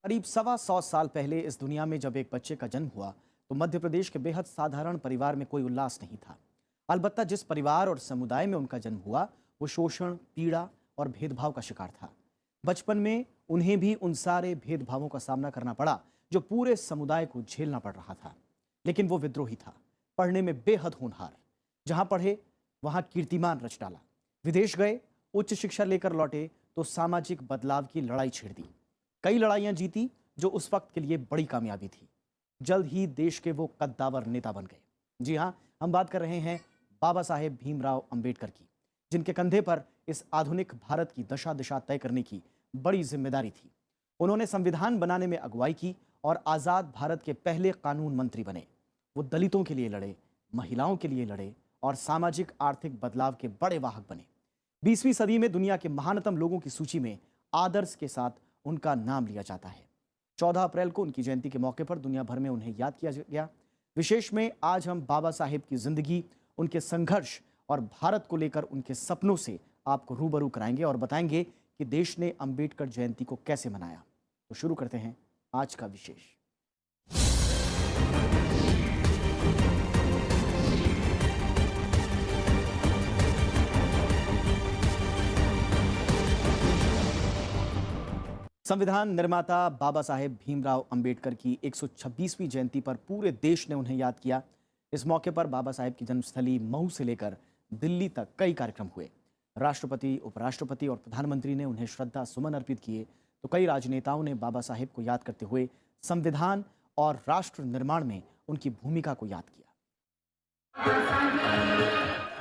करीब 125 साल पहले इस दुनिया में जब एक बच्चे का जन्म हुआ तो मध्य प्रदेश के बेहद साधारण परिवार में कोई उल्लास नहीं था। अलबत्ता जिस परिवार और समुदाय में उनका जन्म हुआ वो शोषण, पीड़ा और भेदभाव का शिकार था। बचपन में उन्हें भी उन सारे भेदभावों का सामना करना पड़ा जो पूरे समुदाय को झेलना पड़ रहा था। लेकिन वो विद्रोही था, पढ़ने में बेहद होनहार। जहां पढ़े वहां कीर्तिमान रच डाला। विदेश गए, उच्च शिक्षा लेकर लौटे तो सामाजिक बदलाव की लड़ाई छेड़ दी। कई लड़ाइयां जीती जो उस वक्त के लिए बड़ी कामयाबी थी। जल्द ही देश के वो कद्दावर नेता बन गए। जी हां, हम बात कर रहे हैं बाबा साहेब भीमराव अंबेडकर की, जिनके कंधे पर इस आधुनिक भारत की दशा दिशा तय करने की बड़ी जिम्मेदारी थी। उन्होंने संविधान बनाने में अगुवाई की और आजाद भारत के पहले कानून मंत्री बने। वो दलितों के लिए लड़े, महिलाओं के लिए लड़े और सामाजिक आर्थिक बदलाव के बड़े वाहक बने। 20वीं सदी में दुनिया के महानतम लोगों की सूची में आदर्श के साथ उनका नाम लिया जाता है। 14 अप्रैल को उनकी जयंती के मौके पर दुनिया भर में उन्हें याद किया गया। विशेष में आज हम बाबा साहेब की जिंदगी, उनके संघर्ष और भारत को लेकर उनके सपनों से आपको रूबरू कराएंगे और बताएंगे कि देश ने अंबेडकर जयंती को कैसे मनाया। तो शुरू करते हैं आज का विशेष। संविधान निर्माता बाबा साहेब भीमराव अंबेडकर की 126वीं जयंती पर पूरे देश ने उन्हें याद किया। इस मौके पर बाबा साहेब की जन्मस्थली मऊ से लेकर दिल्ली तक कई कार्यक्रम हुए। राष्ट्रपति, उपराष्ट्रपति और प्रधानमंत्री ने उन्हें श्रद्धा सुमन अर्पित किए तो कई राजनेताओं ने बाबा साहेब को याद करते हुए संविधान और राष्ट्र निर्माण में उनकी भूमिका को याद किया।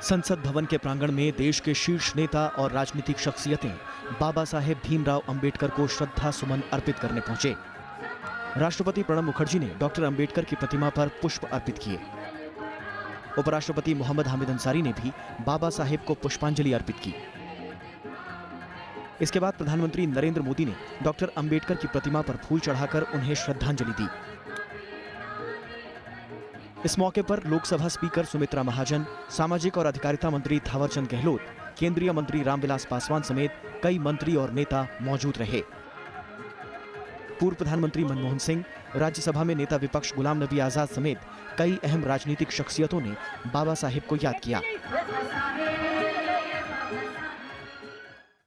संसद भवन के प्रांगण में देश के शीर्ष नेता और राजनीतिक शख्सियतें बाबा साहेब भीमराव अंबेडकर को श्रद्धा सुमन अर्पित करने पहुंचे। राष्ट्रपति प्रणब मुखर्जी ने डॉक्टर अंबेडकर की प्रतिमा पर पुष्प अर्पित किए। उपराष्ट्रपति मोहम्मद हामिद अंसारी ने भी बाबा साहेब को पुष्पांजलि अर्पित की। इसके बाद प्रधानमंत्री नरेंद्र मोदी ने डॉक्टर अंबेडकर की प्रतिमा पर फूल चढ़ाकर उन्हें श्रद्धांजलि दी। इस मौके पर लोकसभा स्पीकर सुमित्रा महाजन, सामाजिक और अधिकारिता मंत्री थावरचंद गहलोत, केंद्रीय मंत्री रामविलास पासवान समेत कई मंत्री और नेता मौजूद रहे। पूर्व प्रधानमंत्री मनमोहन सिंह, राज्यसभा में नेता विपक्ष गुलाम नबी आजाद समेत कई अहम राजनीतिक शख्सियतों ने बाबा साहेब को याद किया।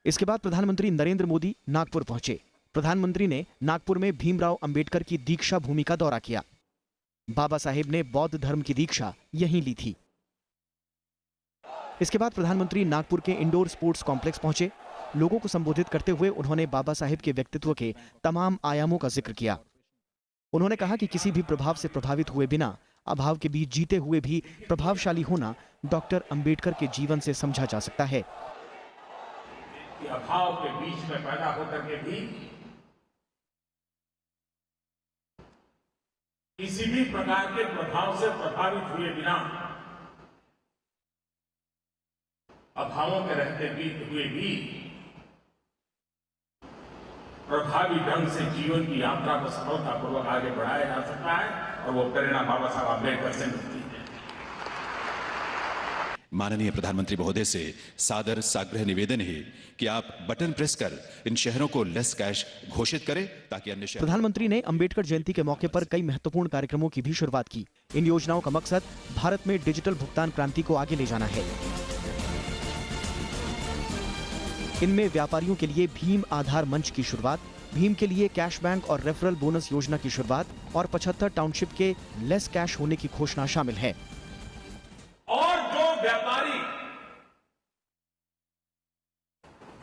इसके बाद प्रधानमंत्री नरेंद्र मोदी नागपुर पहुंचे। प्रधानमंत्री ने नागपुर में भीमराव अंबेडकर की दीक्षा भूमि का दौरा किया। बाबा साहेब ने बौद्ध धर्म की दीक्षा यहीं ली थी। इसके बाद प्रधानमंत्री नागपुर के इंडोर स्पोर्ट्स कॉम्प्लेक्स पहुंचे। लोगों को संबोधित करते हुए उन्होंने बाबा साहेब के व्यक्तित्व के तमाम आयामों का जिक्र किया। उन्होंने कहा कि किसी भी प्रभाव से प्रभावित हुए बिना अभाव के बीच जीते हुए भी प्रभावशाली होना डॉक्टर अंबेडकर के जीवन से समझा जा सकता है। अभाव के बीच में पैदा होकर के भी किसी भी प्रकार के प्रभाव से प्रभावित हुए बिना, अभावों के रहते हुए भी प्रभावी ढंग से जीवन की यात्रा को सफलतापूर्वक आगे बढ़ाया जा सकता है और वो प्रेरणा बाबा साहब अम्बेडकर से मिलती है। माननीय प्रधानमंत्री महोदय से सादर साग्रह निवेदन है कि आप बटन प्रेस कर इन शहरों को लेस कैश घोषित करें ताकि अन्य शहर। प्रधानमंत्री ने अंबेडकर जयंती के मौके पर कई महत्वपूर्ण कार्यक्रमों की भी शुरुआत की। इन योजनाओं का मकसद भारत में डिजिटल भुगतान क्रांति को आगे ले जाना है। इनमें व्यापारियों के लिए भीम आधार मंच की शुरुआत, भीम के लिए कैश बैंक और रेफरल बोनस योजना की शुरुआत और 75 टाउनशिप के लेस कैश होने की घोषणा शामिल है। और जो व्यापारी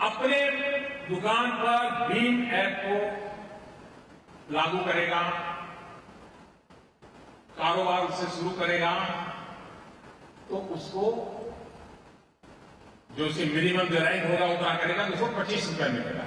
अपने दुकान पर भीम ऐप को लागू करेगा, कारोबार उससे शुरू करेगा, तो उसको जो उसे मिनिमम जो रैंक होगा उतना करेगा तो उसको 25 रुपए मिलेगा।